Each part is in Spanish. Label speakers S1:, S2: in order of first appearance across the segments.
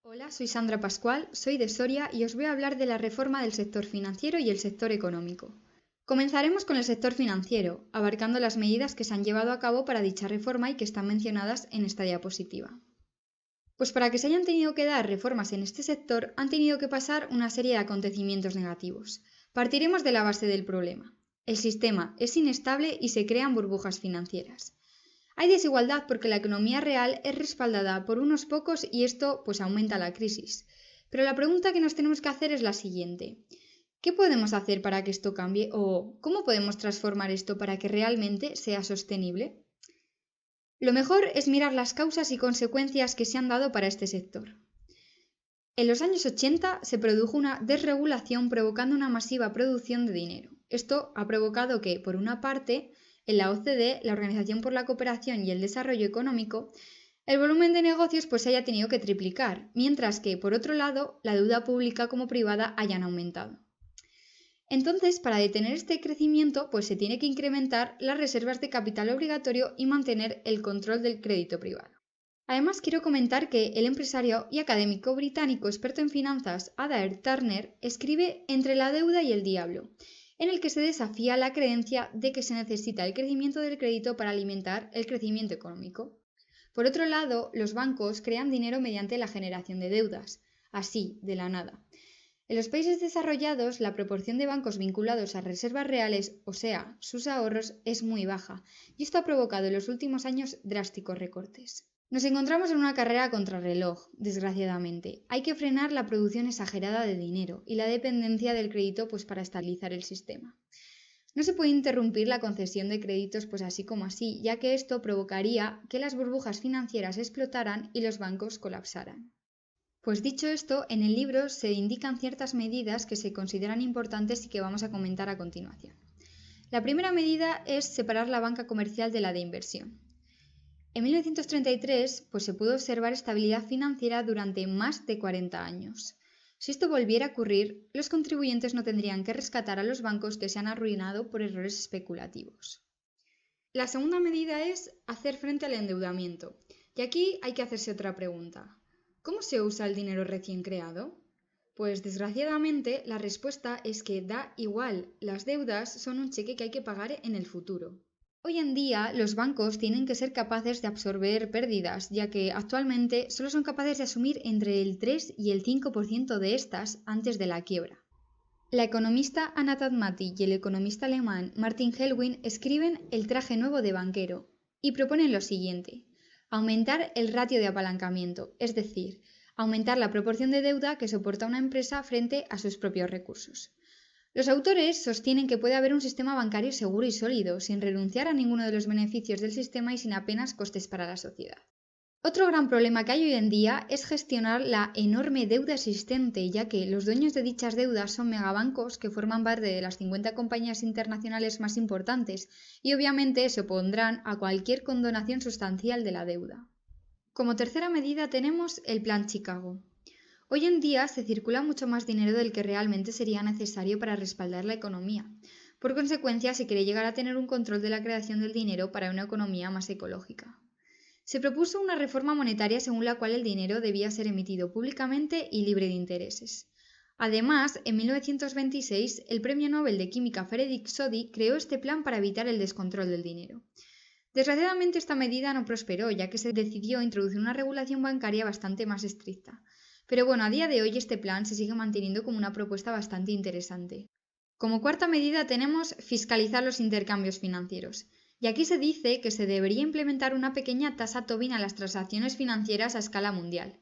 S1: Hola, soy Sandra Pascual, soy de Soria y os voy a hablar de la reforma del sector financiero y el sector económico. Comenzaremos con el sector financiero, abarcando las medidas que se han llevado a cabo para dicha reforma y que están mencionadas en esta diapositiva. Pues para que se hayan tenido que dar reformas en este sector, han tenido que pasar una serie de acontecimientos negativos. Partiremos de la base del problema. El sistema es inestable y se crean burbujas financieras. Hay desigualdad porque la economía real es respaldada por unos pocos y esto pues aumenta la crisis. Pero la pregunta que nos tenemos que hacer es la siguiente. ¿Qué podemos hacer para que esto cambie o cómo podemos transformar esto para que realmente sea sostenible? Lo mejor es mirar las causas y consecuencias que se han dado para este sector. En los años 80 se produjo una desregulación provocando una masiva producción de dinero. Esto ha provocado que, por una parte, en la OCDE, la Organización por la Cooperación y el Desarrollo Económico, el volumen de negocios se haya tenido que triplicar, mientras que, por otro lado, la deuda pública como privada hayan aumentado. Entonces, para detener este crecimiento, se tiene que incrementar las reservas de capital obligatorio y mantener el control del crédito privado. Además, quiero comentar que el empresario y académico británico experto en finanzas Adair Turner escribe Entre la deuda y el diablo, en el que se desafía la creencia de que se necesita el crecimiento del crédito para alimentar el crecimiento económico. Por otro lado, los bancos crean dinero mediante la generación de deudas, así, de la nada. En los países desarrollados, la proporción de bancos vinculados a reservas reales, o sea, sus ahorros, es muy baja, y esto ha provocado en los últimos años drásticos recortes. Nos encontramos en una carrera contrarreloj, desgraciadamente. Hay que frenar la producción exagerada de dinero y la dependencia del crédito para estabilizar el sistema. No se puede interrumpir la concesión de créditos así como así, ya que esto provocaría que las burbujas financieras explotaran y los bancos colapsaran. Pues dicho esto, en el libro se indican ciertas medidas que se consideran importantes y que vamos a comentar a continuación. La primera medida es separar la banca comercial de la de inversión. En 1933 se pudo observar estabilidad financiera durante más de 40 años. Si esto volviera a ocurrir, los contribuyentes no tendrían que rescatar a los bancos que se han arruinado por errores especulativos. La segunda medida es hacer frente al endeudamiento. Y aquí hay que hacerse otra pregunta. ¿Cómo se usa el dinero recién creado? Pues desgraciadamente la respuesta es que da igual, las deudas son un cheque que hay que pagar en el futuro. Hoy en día los bancos tienen que ser capaces de absorber pérdidas, ya que actualmente solo son capaces de asumir entre el 3 y el 5% de estas antes de la quiebra. La economista Anna Tadmati y el economista alemán Martin Hellwig escriben El traje nuevo de banquero y proponen lo siguiente: aumentar el ratio de apalancamiento, es decir, aumentar la proporción de deuda que soporta una empresa frente a sus propios recursos. Los autores sostienen que puede haber un sistema bancario seguro y sólido, sin renunciar a ninguno de los beneficios del sistema y sin apenas costes para la sociedad. Otro gran problema que hay hoy en día es gestionar la enorme deuda existente, ya que los dueños de dichas deudas son megabancos que forman parte de las 50 compañías internacionales más importantes y obviamente se opondrán a cualquier condonación sustancial de la deuda. Como tercera medida tenemos el Plan Chicago. Hoy en día se circula mucho más dinero del que realmente sería necesario para respaldar la economía. Por consecuencia, se quiere llegar a tener un control de la creación del dinero para una economía más ecológica. Se propuso una reforma monetaria según la cual el dinero debía ser emitido públicamente y libre de intereses. Además, en 1926, el premio Nobel de Química Frederick Soddy creó este plan para evitar el descontrol del dinero. Desgraciadamente, esta medida no prosperó, ya que se decidió introducir una regulación bancaria bastante más estricta. Pero a día de hoy este plan se sigue manteniendo como una propuesta bastante interesante. Como cuarta medida tenemos fiscalizar los intercambios financieros. Y aquí se dice que se debería implementar una pequeña tasa Tobin a las transacciones financieras a escala mundial.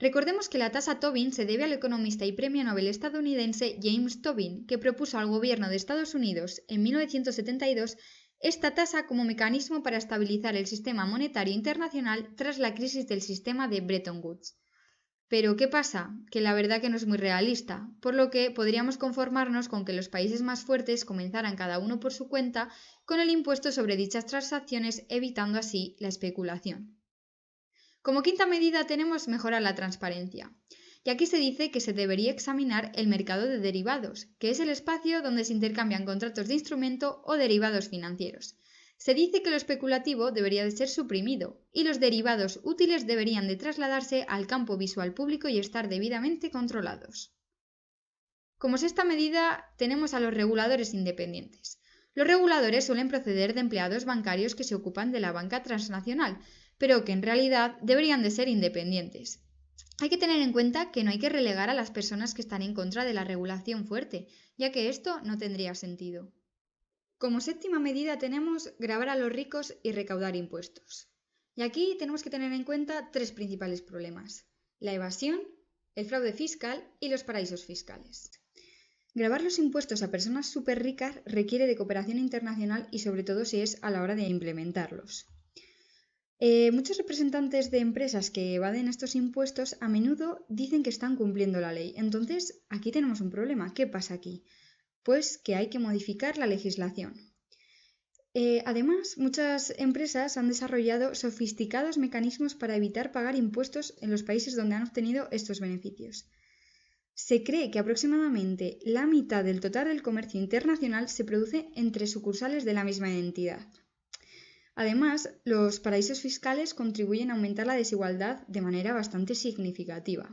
S1: Recordemos que la tasa Tobin se debe al economista y premio Nobel estadounidense James Tobin, que propuso al gobierno de Estados Unidos en 1972 esta tasa como mecanismo para estabilizar el sistema monetario internacional tras la crisis del sistema de Bretton Woods. Pero ¿qué pasa? Que la verdad que no es muy realista, por lo que podríamos conformarnos con que los países más fuertes comenzaran cada uno por su cuenta con el impuesto sobre dichas transacciones, evitando así la especulación. Como quinta medida tenemos mejorar la transparencia. Y aquí se dice que se debería examinar el mercado de derivados, que es el espacio donde se intercambian contratos de instrumento o derivados financieros. Se dice que lo especulativo debería de ser suprimido y los derivados útiles deberían de trasladarse al campo visual público y estar debidamente controlados. Como sexta medida, tenemos a los reguladores independientes. Los reguladores suelen proceder de empleados bancarios que se ocupan de la banca transnacional, pero que en realidad deberían de ser independientes. Hay que tener en cuenta que no hay que relegar a las personas que están en contra de la regulación fuerte, ya que esto no tendría sentido. Como séptima medida tenemos gravar a los ricos y recaudar impuestos. Y aquí tenemos que tener en cuenta tres principales problemas: la evasión, el fraude fiscal y los paraísos fiscales. Gravar los impuestos a personas súper ricas requiere de cooperación internacional y sobre todo si es a la hora de implementarlos. Muchos representantes de empresas que evaden estos impuestos a menudo dicen que están cumpliendo la ley. Entonces, aquí tenemos un problema. ¿Qué pasa aquí? Pues que hay que modificar la legislación. Además, muchas empresas han desarrollado sofisticados mecanismos para evitar pagar impuestos en los países donde han obtenido estos beneficios. Se cree que aproximadamente la mitad del total del comercio internacional se produce entre sucursales de la misma entidad. Además, los paraísos fiscales contribuyen a aumentar la desigualdad de manera bastante significativa.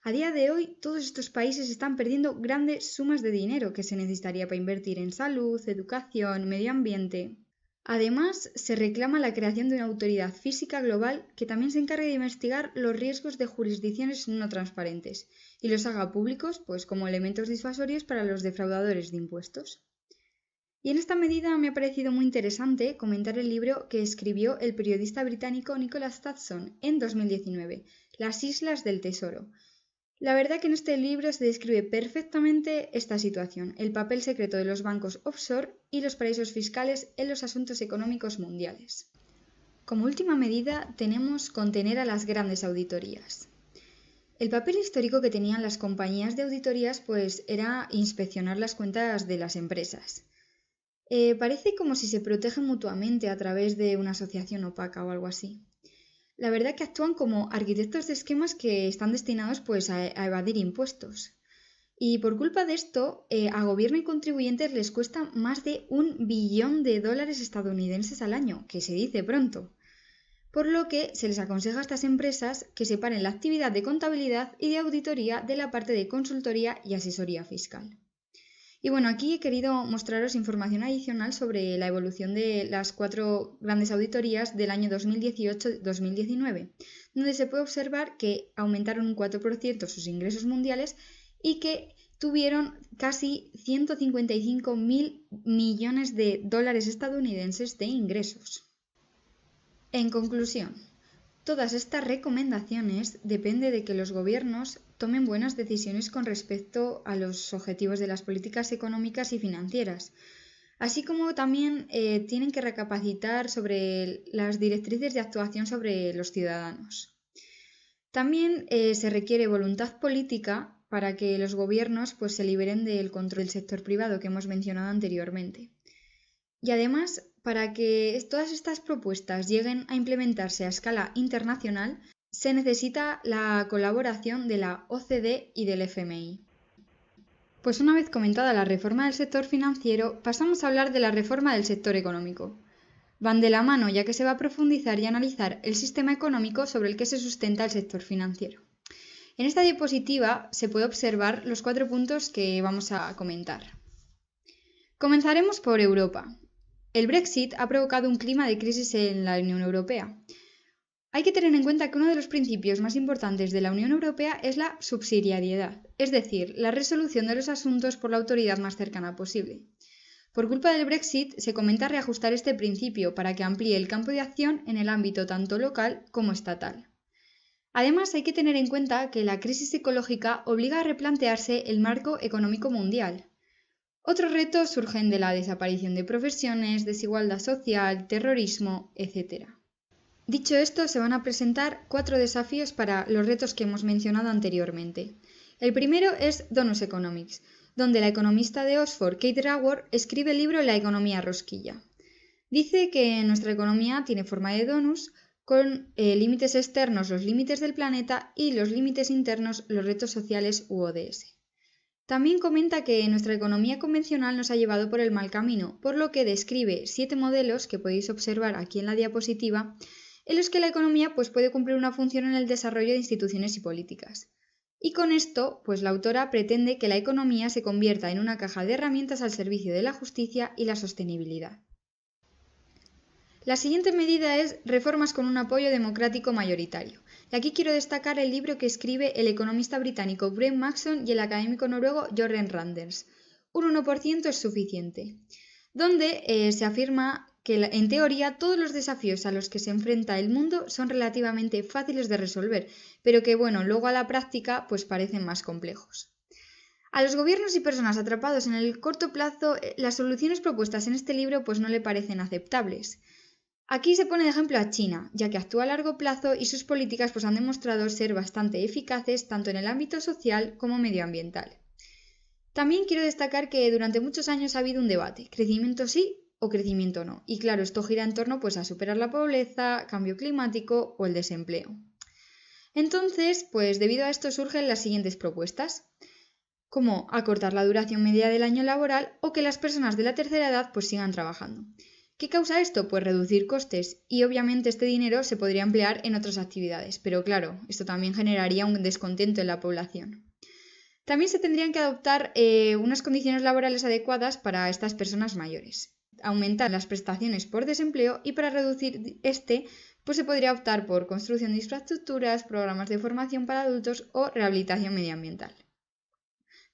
S1: A día de hoy, todos estos países están perdiendo grandes sumas de dinero que se necesitaría para invertir en salud, educación, medio ambiente. Además, se reclama la creación de una autoridad física global que también se encargue de investigar los riesgos de jurisdicciones no transparentes y los haga públicos, pues, como elementos disuasorios para los defraudadores de impuestos. Y en esta medida me ha parecido muy interesante comentar el libro que escribió el periodista británico Nicholas Stadson en 2019, Las Islas del Tesoro. La verdad que en este libro se describe perfectamente esta situación, el papel secreto de los bancos offshore y los paraísos fiscales en los asuntos económicos mundiales. Como última medida tenemos contener a las grandes auditorías. El papel histórico que tenían las compañías de auditorías pues era inspeccionar las cuentas de las empresas. Parece como si se protegen mutuamente a través de una asociación opaca o algo así. La verdad que actúan como arquitectos de esquemas que están destinados pues a evadir impuestos. Y por culpa de esto, a gobierno y contribuyentes les cuesta más de $1 billón estadounidenses al año, que se dice pronto. Por lo que se les aconseja a estas empresas que separen la actividad de contabilidad y de auditoría de la parte de consultoría y asesoría fiscal. Y bueno, aquí he querido mostraros información adicional sobre la evolución de las 4 grandes auditorías del año 2018-2019, donde se puede observar que aumentaron un 4% sus ingresos mundiales y que tuvieron casi 155.000 millones de dólares estadounidenses de ingresos. En conclusión, todas estas recomendaciones dependen de que los gobiernos tomen buenas decisiones con respecto a los objetivos de las políticas económicas y financieras, así como también tienen que recapacitar sobre las directrices de actuación sobre los ciudadanos. También se requiere voluntad política para que los gobiernos pues, se liberen del control del sector privado que hemos mencionado anteriormente. Y además, para que todas estas propuestas lleguen a implementarse a escala internacional, se necesita la colaboración de la OCDE y del FMI. Pues una vez comentada la reforma del sector financiero, pasamos a hablar de la reforma del sector económico. Van de la mano ya que se va a profundizar y analizar el sistema económico sobre el que se sustenta el sector financiero. En esta diapositiva se puede observar los 4 puntos que vamos a comentar. Comenzaremos por Europa. El Brexit ha provocado un clima de crisis en la Unión Europea. Hay que tener en cuenta que uno de los principios más importantes de la Unión Europea es la subsidiariedad, es decir, la resolución de los asuntos por la autoridad más cercana posible. Por culpa del Brexit, se comenta reajustar este principio para que amplíe el campo de acción en el ámbito tanto local como estatal. Además, hay que tener en cuenta que la crisis ecológica obliga a replantearse el marco económico mundial. Otros retos surgen de la desaparición de profesiones, desigualdad social, terrorismo, etc. Dicho esto, se van a presentar 4 desafíos para los retos que hemos mencionado anteriormente. El primero es Donut Economics, donde la economista de Oxford, Kate Raworth, escribe el libro La economía rosquilla. Dice que nuestra economía tiene forma de donuts, con límites externos los límites del planeta y los límites internos los retos sociales u ODS. También comenta que nuestra economía convencional nos ha llevado por el mal camino, por lo que describe 7 modelos que podéis observar aquí en la diapositiva, en los que la economía pues, puede cumplir una función en el desarrollo de instituciones y políticas. Y con esto, pues la autora pretende que la economía se convierta en una caja de herramientas al servicio de la justicia y la sostenibilidad. La siguiente medida es reformas con un apoyo democrático mayoritario. Y aquí quiero destacar el libro que escribe el economista británico Brent Maxon y el académico noruego Jorgen Randers. Un 1% es suficiente, donde se afirma que en teoría todos los desafíos a los que se enfrenta el mundo son relativamente fáciles de resolver, pero que luego a la práctica pues parecen más complejos. A los gobiernos y personas atrapados en el corto plazo, las soluciones propuestas en este libro pues no le parecen aceptables. Aquí se pone de ejemplo a China, ya que actúa a largo plazo y sus políticas pues han demostrado ser bastante eficaces tanto en el ámbito social como medioambiental. También quiero destacar que durante muchos años ha habido un debate, crecimiento sí o crecimiento no. Y claro, esto gira en torno pues a superar la pobreza, cambio climático o el desempleo. Entonces, pues debido a esto surgen las siguientes propuestas, como acortar la duración media del año laboral o que las personas de la tercera edad pues sigan trabajando. ¿Qué causa esto? Pues reducir costes y obviamente este dinero se podría emplear en otras actividades, pero claro, esto también generaría un descontento en la población. También se tendrían que adoptar unas condiciones laborales adecuadas para estas personas mayores, aumentar las prestaciones por desempleo y para reducir pues se podría optar por construcción de infraestructuras, programas de formación para adultos o rehabilitación medioambiental.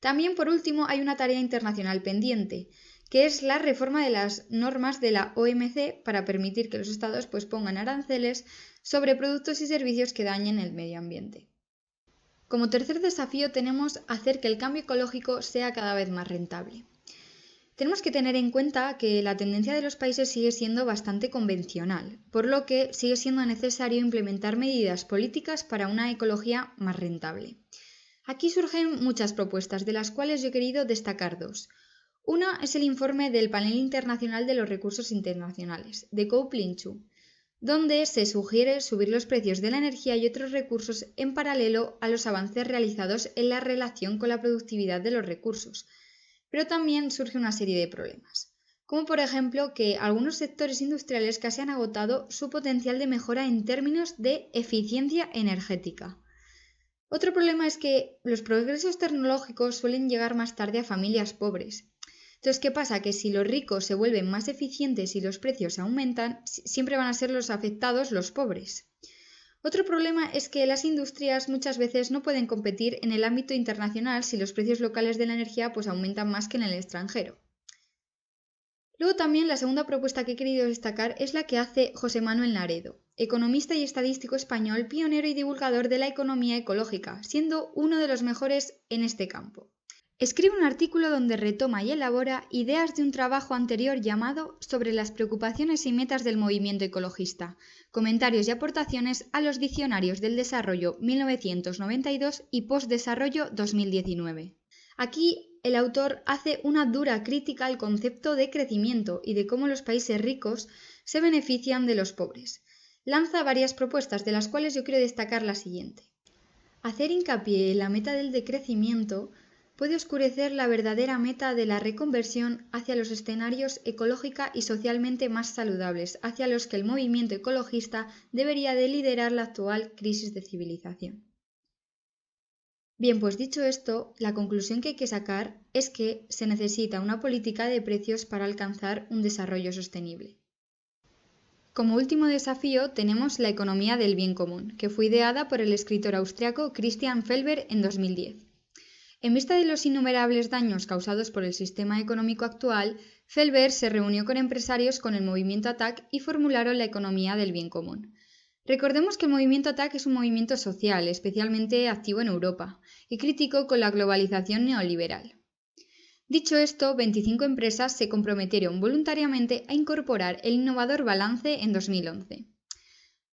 S1: También, por último, hay una tarea internacional pendiente, que es la reforma de las normas de la OMC para permitir que los estados pues, pongan aranceles sobre productos y servicios que dañen el medio ambiente. Como tercer desafío tenemos hacer que el cambio ecológico sea cada vez más rentable. Tenemos que tener en cuenta que la tendencia de los países sigue siendo bastante convencional, por lo que sigue siendo necesario implementar medidas políticas para una ecología más rentable. Aquí surgen muchas propuestas, de las cuales yo he querido destacar dos. Una es el informe del Panel Internacional de los Recursos Internacionales, de COP21, donde se sugiere subir los precios de la energía y otros recursos en paralelo a los avances realizados en la relación con la productividad de los recursos. Pero también surge una serie de problemas, como por ejemplo que algunos sectores industriales casi han agotado su potencial de mejora en términos de eficiencia energética. Otro problema es que los progresos tecnológicos suelen llegar más tarde a familias pobres. Entonces, ¿qué pasa? Que si los ricos se vuelven más eficientes y los precios aumentan, siempre van a ser los afectados los pobres. Otro problema es que las industrias muchas veces no pueden competir en el ámbito internacional si los precios locales de la energía pues aumentan más que en el extranjero. Luego también la segunda propuesta que he querido destacar es la que hace José Manuel Naredo, economista y estadístico español, pionero y divulgador de la economía ecológica, siendo uno de los mejores en este campo. Escribe un artículo donde retoma y elabora ideas de un trabajo anterior llamado Sobre las preocupaciones y metas del movimiento ecologista, comentarios y aportaciones a los diccionarios del desarrollo 1992 y postdesarrollo 2019. Aquí el autor hace una dura crítica al concepto de crecimiento y de cómo los países ricos se benefician de los pobres. Lanza varias propuestas, de las cuales yo quiero destacar la siguiente. Hacer hincapié en la meta del decrecimiento puede oscurecer la verdadera meta de la reconversión hacia los escenarios ecológica y socialmente más saludables, hacia los que el movimiento ecologista debería de liderar la actual crisis de civilización. Bien, pues dicho esto, la conclusión que hay que sacar es que se necesita una política de precios para alcanzar un desarrollo sostenible. Como último desafío tenemos la economía del bien común, que fue ideada por el escritor austriaco Christian Felber en 2010. En vista de los innumerables daños causados por el sistema económico actual, Felber se reunió con empresarios con el movimiento ATTAC y formularon la economía del bien común. Recordemos que el movimiento ATTAC es un movimiento social, especialmente activo en Europa, y crítico con la globalización neoliberal. Dicho esto, 25 empresas se comprometieron voluntariamente a incorporar el innovador balance en 2011.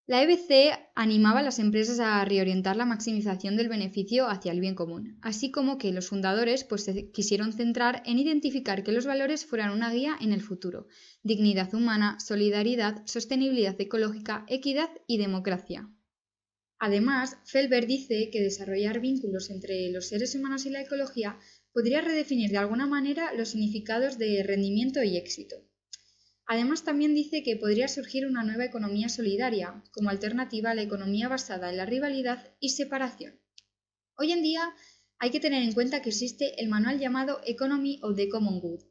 S1: La EBC animaba a las empresas a reorientar la maximización del beneficio hacia el bien común, así como que los fundadores se quisieron centrar en identificar que los valores fueran una guía en el futuro: dignidad humana, solidaridad, sostenibilidad ecológica, equidad y democracia. Además, Felber dice que desarrollar vínculos entre los seres humanos y la ecología podría redefinir de alguna manera los significados de rendimiento y éxito. Además, también dice que podría surgir una nueva economía solidaria, como alternativa a la economía basada en la rivalidad y separación. Hoy en día hay que tener en cuenta que existe el manual llamado Economy of the Common Good,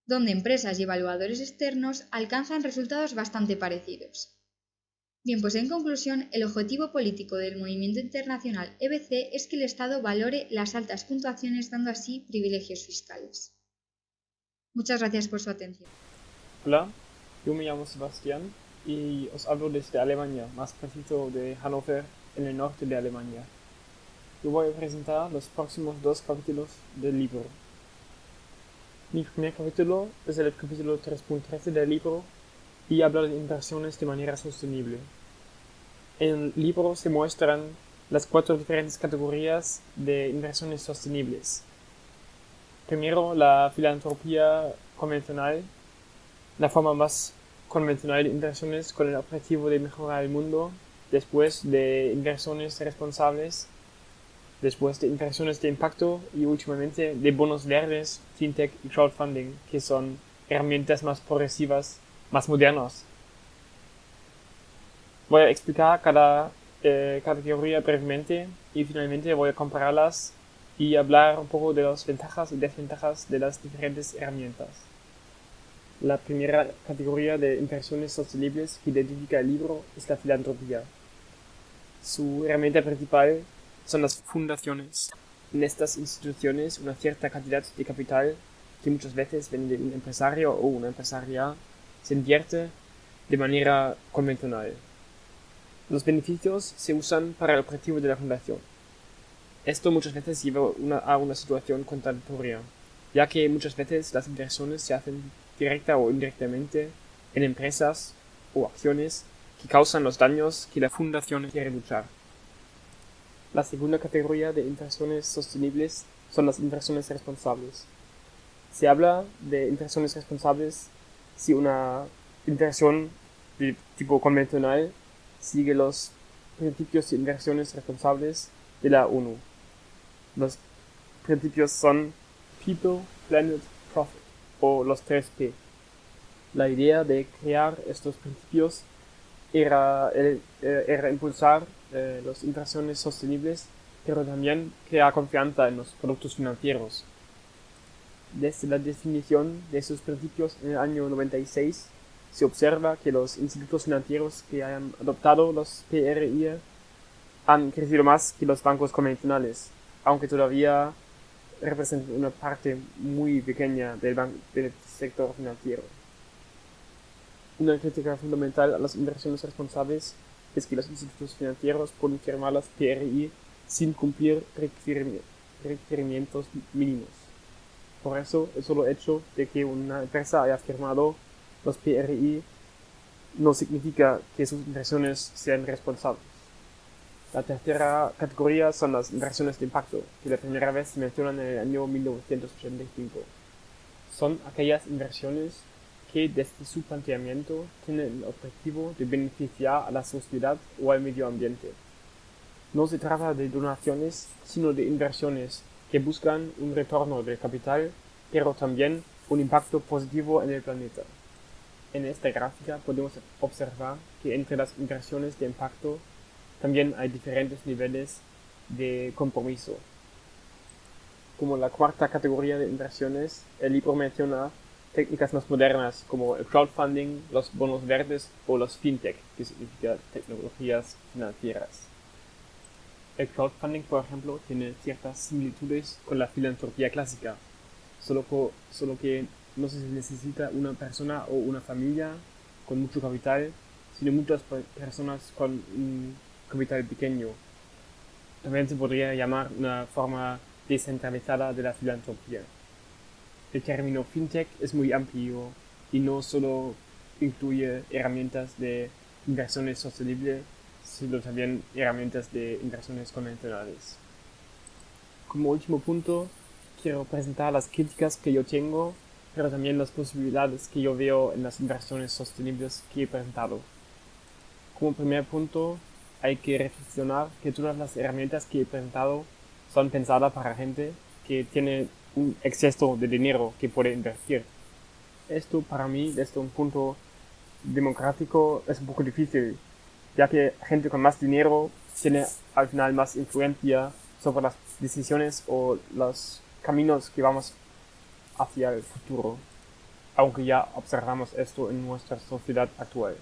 S1: donde empresas y evaluadores externos alcanzan resultados bastante parecidos. Bien, pues en conclusión, el objetivo político del movimiento internacional EBC es que el Estado valore las altas puntuaciones, dando así privilegios fiscales. Muchas gracias por su atención.
S2: Hola, yo me llamo Sebastián y os hablo desde Alemania, más preciso de Hannover, en el norte de Alemania. Yo voy a presentar los próximos 2 capítulos del libro. Mi primer capítulo es el capítulo 3.13 del libro y habla de inversiones de manera sostenible. En el libro se muestran las 4 diferentes categorías de inversiones sostenibles. Primero, la filantropía convencional, la forma más convencional de inversiones con el objetivo de mejorar el mundo, después de inversiones responsables, después de inversiones de impacto y últimamente de bonos verdes, fintech y crowdfunding, que son herramientas más progresivas, más modernas. Voy a explicar cada categoría brevemente y finalmente voy a compararlas y hablar un poco de las ventajas y desventajas de las diferentes herramientas. La primera categoría de inversiones sostenibles que identifica el libro es la filantropía. Su herramienta principal son las fundaciones. En estas instituciones, una cierta cantidad de capital, que muchas veces viene de un empresario o una empresaria, se invierte de manera convencional. Los beneficios se usan para el objetivo de la fundación. Esto muchas veces lleva a una situación contradictoria, ya que muchas veces las inversiones se hacen directa o indirectamente en empresas o acciones que causan los daños que la fundación quiere luchar. La segunda categoría de inversiones sostenibles son las inversiones responsables. Se habla de inversiones responsables si una inversión de tipo convencional sigue los principios de inversiones responsables de la ONU. Los principios son People, Planet, Profit, o los 3P. La idea de crear estos principios era impulsar las inversiones sostenibles, pero también crear confianza en los productos financieros. Desde la definición de estos principios en el año 96, se observa que los institutos financieros que hayan adoptado los PRI han crecido más que los bancos convencionales, aunque todavía representan una parte muy pequeña del sector financiero. Una crítica fundamental a las inversiones responsables es que los institutos financieros pueden firmar las PRI sin cumplir requerimientos mínimos. Por eso, el solo hecho de que una empresa haya firmado los PRI no significa que sus inversiones sean responsables. La tercera categoría son las inversiones de impacto, que la primera vez se mencionan en el año 1985. Son aquellas inversiones que desde su planteamiento tienen el objetivo de beneficiar a la sociedad o al medio ambiente. No se trata de donaciones, sino de inversiones que buscan un retorno del capital, pero también un impacto positivo en el planeta. En esta gráfica podemos observar que entre las inversiones de impacto también hay diferentes niveles de compromiso. Como la cuarta categoría de inversiones, el libro menciona técnicas más modernas como el crowdfunding, los bonos verdes o los fintech, que significa tecnologías financieras. El crowdfunding, por ejemplo, tiene ciertas similitudes con la filantropía clásica, solo que no se necesita una persona o una familia con mucho capital, sino muchas personas con un capital pequeño. También se podría llamar una forma descentralizada de la filantropía. El término fintech es muy amplio y no solo incluye herramientas de inversiones sostenibles, sino también herramientas de inversiones convencionales. Como último punto, quiero presentar las críticas que yo tengo, pero también las posibilidades que yo veo en las inversiones sostenibles que he presentado. Como primer punto, hay que reflexionar que todas las herramientas que he presentado son pensadas para gente que tiene un exceso de dinero que puede invertir. Esto para mí, desde un punto democrático, es un poco difícil, ya que gente con más dinero tiene al final más influencia sobre las decisiones o los caminos que vamos hacia el futuro, aunque ya observamos esto en nuestra sociedad actual.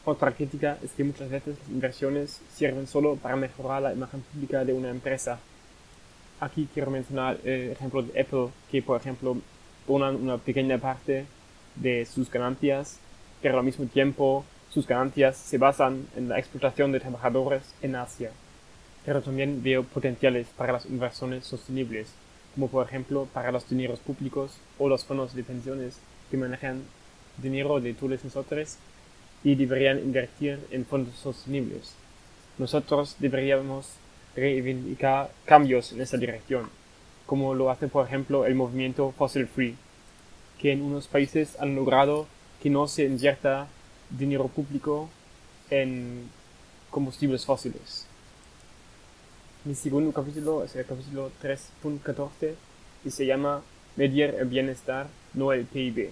S2: Otra crítica es que muchas veces las inversiones sirven solo para mejorar la imagen pública de una empresa. Aquí quiero mencionar el ejemplo de Apple, que por ejemplo donan una pequeña parte de sus ganancias, pero al mismo tiempo sus ganancias se basan en la explotación de trabajadores en Asia. Pero también veo potenciales para las inversiones sostenibles, como por ejemplo para los dineros públicos o los fondos de pensiones que manejan dinero de todos nosotros y deberían invertir en fondos sostenibles. Nosotros deberíamos reivindicar cambios en esta dirección, como lo hace por ejemplo el movimiento Fossil Free, que en unos países han logrado que no se invierta dinero público en combustibles fósiles. Mi segundo capítulo es el capítulo 3.14 y se llama Medir el bienestar, no el PIB.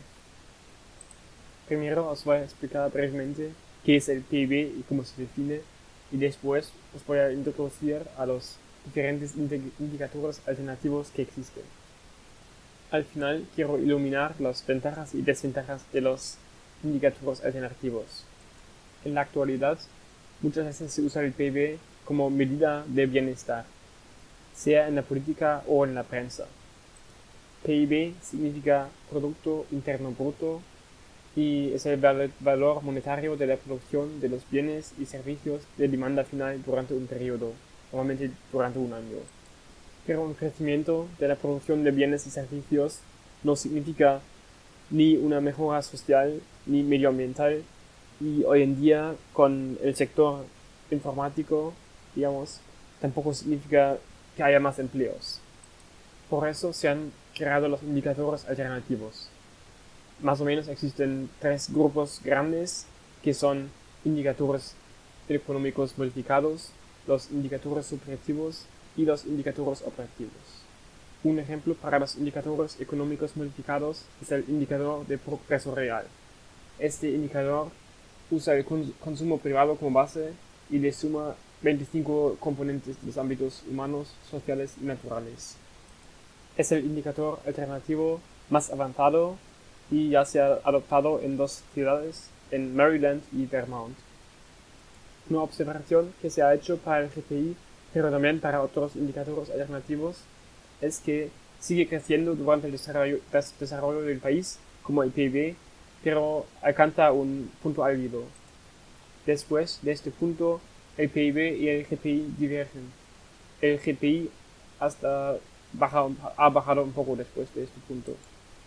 S2: Primero os voy a explicar brevemente qué es el PIB y cómo se define, y después os voy a introducir a los diferentes indicadores alternativos que existen. Al final quiero iluminar las ventajas y desventajas de los indicadores alternativos. En la actualidad, muchas veces se usa el PIB como medida de bienestar, sea en la política o en la prensa. PIB significa Producto Interno Bruto y es el valor monetario de la producción de los bienes y servicios de demanda final durante un periodo, normalmente durante un año. Pero un crecimiento de la producción de bienes y servicios no significa ni una mejora social ni medioambiental, y hoy en día con el sector informático, digamos, tampoco significa que haya más empleos. Por eso se han creado los indicadores alternativos. Más o menos existen tres grupos grandes que son indicadores económicos modificados, los indicadores subjetivos y los indicadores objetivos. Un ejemplo para los indicadores económicos modificados es el indicador de progreso real. Este indicador usa el consumo privado como base y le suma 25 componentes de los ámbitos humanos, sociales y naturales. Es el indicador alternativo más avanzado y ya se ha adoptado en dos ciudades, en Maryland y Vermont. Una observación que se ha hecho para el GPI, pero también para otros indicadores alternativos, es que sigue creciendo durante el desarrollo del país, como el PIB, pero alcanza un punto álgido. Después de este punto, el PIB y el GPI divergen. El GPI ha bajado un poco después de este punto.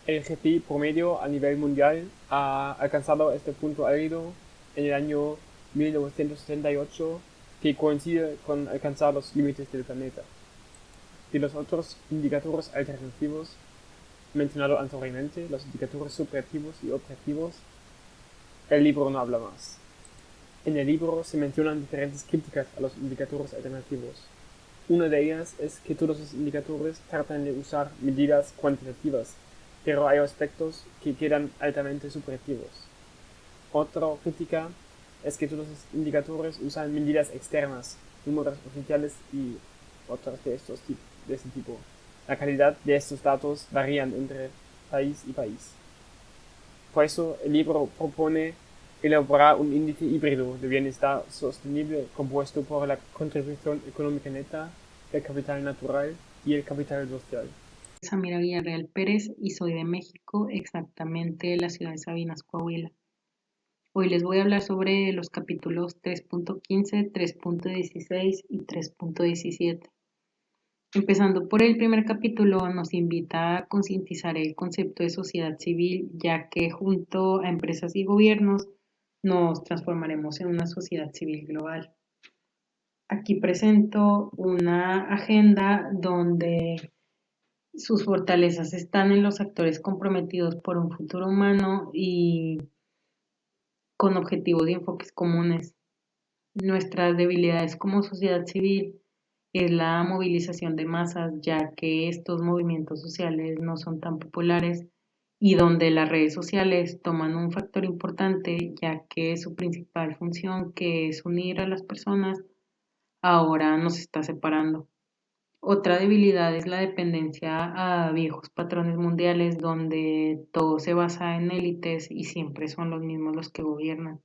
S2: El GPI promedio a nivel mundial ha alcanzado este punto álgido en el año 1978, que coincide con alcanzar los límites del planeta. De los otros indicadores alternativos mencionados anteriormente, los indicadores subjetivos y objetivos, el libro no habla más. En el libro se mencionan diferentes críticas a los indicadores alternativos. Una de ellas es que todos los indicadores tratan de usar medidas cuantitativas, pero hay aspectos que quedan altamente subjetivos. Otra crítica es que todos los indicadores usan medidas externas, números oficiales y otras de este tipo. La calidad de estos datos varían entre país y país. Por eso el libro propone elaborar un índice híbrido de bienestar sostenible compuesto por la contribución económica neta, el capital natural y el capital social.
S3: Samira Villarreal Pérez y soy de México, exactamente de la ciudad de Sabinas, Coahuila. Hoy les voy a hablar sobre los capítulos 3.15, 3.16 y 3.17. Empezando por el primer capítulo, nos invita a concientizar el concepto de sociedad civil, ya que junto a empresas y gobiernos nos transformaremos en una sociedad civil global. Aquí presento una agenda donde sus fortalezas están en los actores comprometidos por un futuro humano y con objetivos y enfoques comunes. Nuestras debilidades como sociedad civil es la movilización de masas, ya que estos movimientos sociales no son tan populares y donde las redes sociales toman un factor importante, ya que su principal función, que es unir a las personas, ahora nos está separando. Otra debilidad es la dependencia a viejos patrones mundiales donde todo se basa en élites y siempre son los mismos los que gobiernan.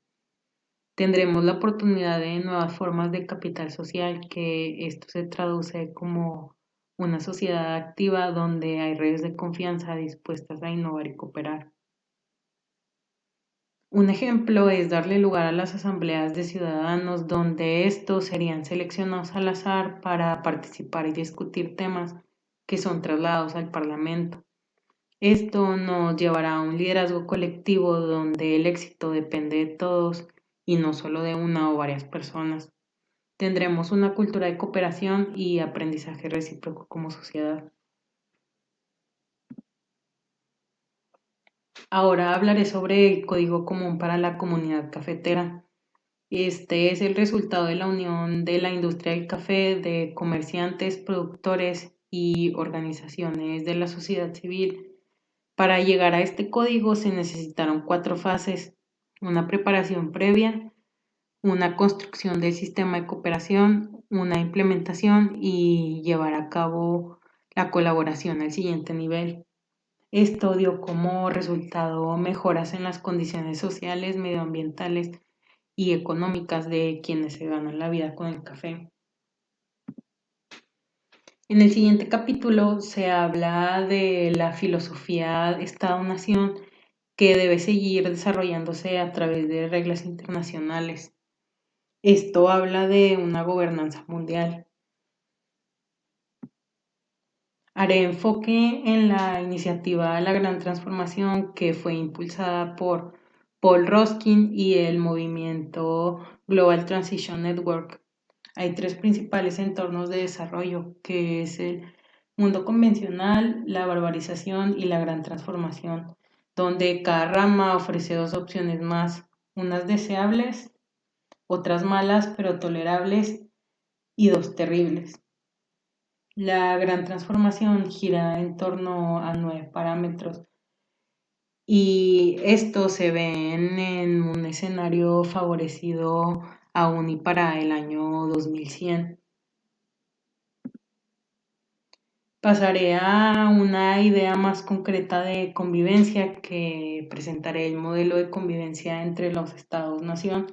S3: Tendremos la oportunidad de nuevas formas de capital social, que esto se traduce como una sociedad activa donde hay redes de confianza dispuestas a innovar y cooperar. Un ejemplo es darle lugar a las asambleas de ciudadanos donde estos serían seleccionados al azar para participar y discutir temas que son trasladados al Parlamento. Esto nos llevará a un liderazgo colectivo donde el éxito depende de todos y no solo de una o varias personas. Tendremos una cultura de cooperación y aprendizaje recíproco como sociedad. Ahora hablaré sobre el Código Común para la Comunidad Cafetera. Este es el resultado de la unión de la industria del café, de comerciantes, productores y organizaciones de la sociedad civil. Para llegar a este código se necesitaron 4 fases: una preparación previa, una construcción del sistema de cooperación, una implementación y llevar a cabo la colaboración al siguiente nivel. Esto dio como resultado mejoras en las condiciones sociales, medioambientales y económicas de quienes se ganan la vida con el café. En el siguiente capítulo se habla de la filosofía Estado-Nación que debe seguir desarrollándose a través de reglas internacionales. Esto habla de una gobernanza mundial. Haré enfoque en la iniciativa La Gran Transformación que fue impulsada por Paul Ruskin y el movimiento Global Transition Network. Hay 3 principales entornos de desarrollo, que es el mundo convencional, la barbarización y la gran transformación, donde cada rama ofrece 2 opciones más, unas deseables, otras malas pero tolerables y 2 terribles. La gran transformación gira en torno a 9 parámetros y estos se ven en un escenario favorecido aún y para el año 2100. Pasaré a una idea más concreta de convivencia, que presentaré el modelo de convivencia entre los estados-nación.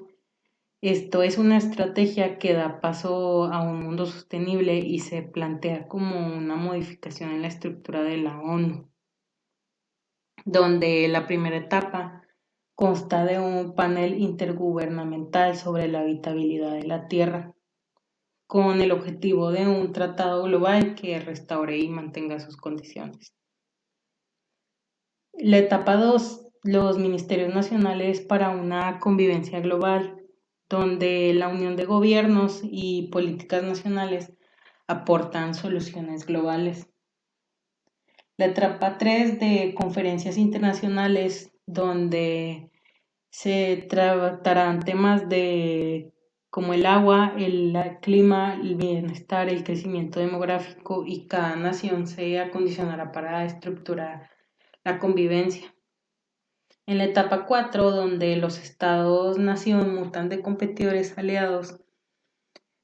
S3: Esto es una estrategia que da paso a un mundo sostenible y se plantea como una modificación en la estructura de la ONU, donde la primera etapa consta de un panel intergubernamental sobre la habitabilidad de la Tierra, con el objetivo de un tratado global que restaure y mantenga sus condiciones. La etapa 2, los ministerios nacionales para una convivencia global, donde la unión de gobiernos y políticas nacionales aportan soluciones globales. La etapa 3 de conferencias internacionales, donde se tratarán temas como el agua, el clima, el bienestar, el crecimiento demográfico, y cada nación se acondicionará para estructurar la convivencia. En la etapa 4, donde los estados-nación mutan de competidores a aliados,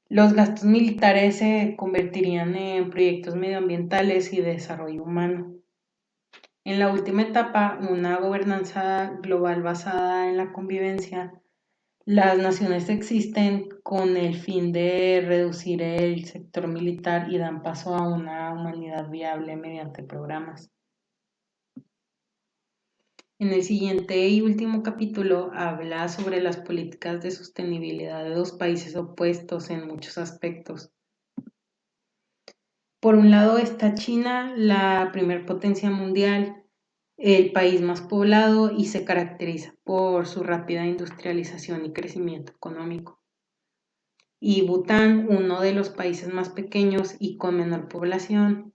S3: los gastos militares se convertirían en proyectos medioambientales y de desarrollo humano. En la última etapa, una gobernanza global basada en la convivencia, las naciones existen con el fin de reducir el sector militar y dan paso a una humanidad viable mediante programas. En el siguiente y último capítulo habla sobre las políticas de sostenibilidad de 2 países opuestos en muchos aspectos. Por un lado está China, la primer potencia mundial, el país más poblado y se caracteriza por su rápida industrialización y crecimiento económico. Y Bután, uno de los países más pequeños y con menor población,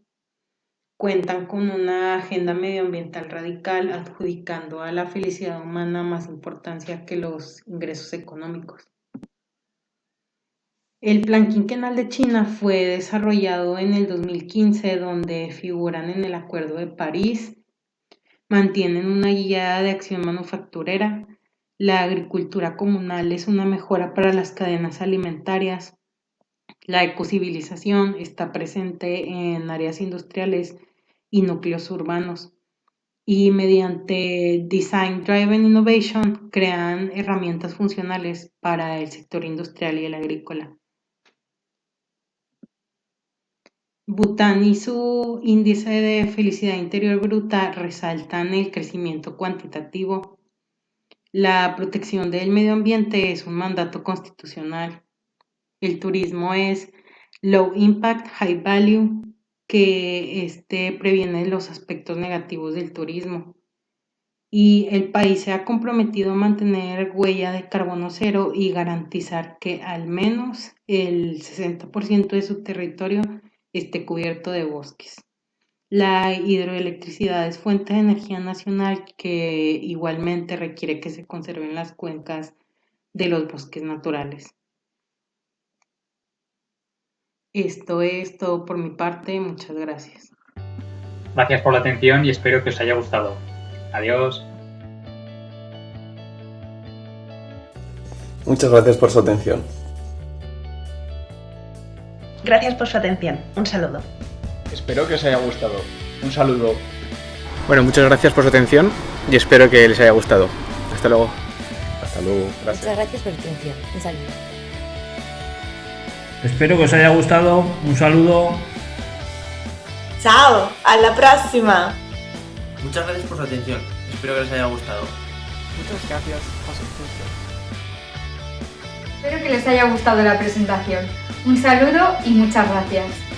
S3: cuentan con una agenda medioambiental radical, adjudicando a la felicidad humana más importancia que los ingresos económicos. El Plan Quinquenal de China fue desarrollado en el 2015, donde figuran en el Acuerdo de París, mantienen una guía de acción manufacturera, la agricultura comunal es una mejora para las cadenas alimentarias, la ecocivilización está presente en áreas industriales y núcleos urbanos. Y mediante Design Driven Innovation crean herramientas funcionales para el sector industrial y el agrícola. Bután y su índice de felicidad interior bruta resaltan el crecimiento cuantitativo. La protección del medio ambiente es un mandato constitucional. El turismo es low impact, high value, que previene los aspectos negativos del turismo. Y el país se ha comprometido a mantener huella de carbono cero y garantizar que al menos el 60% de su territorio esté cubierto de bosques. La hidroelectricidad es fuente de energía nacional que igualmente requiere que se conserven las cuencas de los bosques naturales. Esto es todo por mi parte, muchas gracias.
S4: Gracias por la atención y espero que os haya gustado. Adiós.
S5: Muchas gracias por su atención.
S6: Gracias por su atención. Un saludo.
S7: Espero que os haya gustado. Un saludo.
S8: Bueno, muchas gracias por su atención y espero que les haya gustado. Hasta luego.
S5: Hasta luego. Gracias.
S9: Muchas gracias por su atención. Un saludo.
S10: Espero que os haya gustado. Un saludo.
S6: Chao. A la próxima.
S11: Muchas gracias por su atención. Espero que les haya gustado.
S2: Muchas gracias por su atención.
S1: Espero que les haya gustado la presentación. Un saludo y muchas gracias.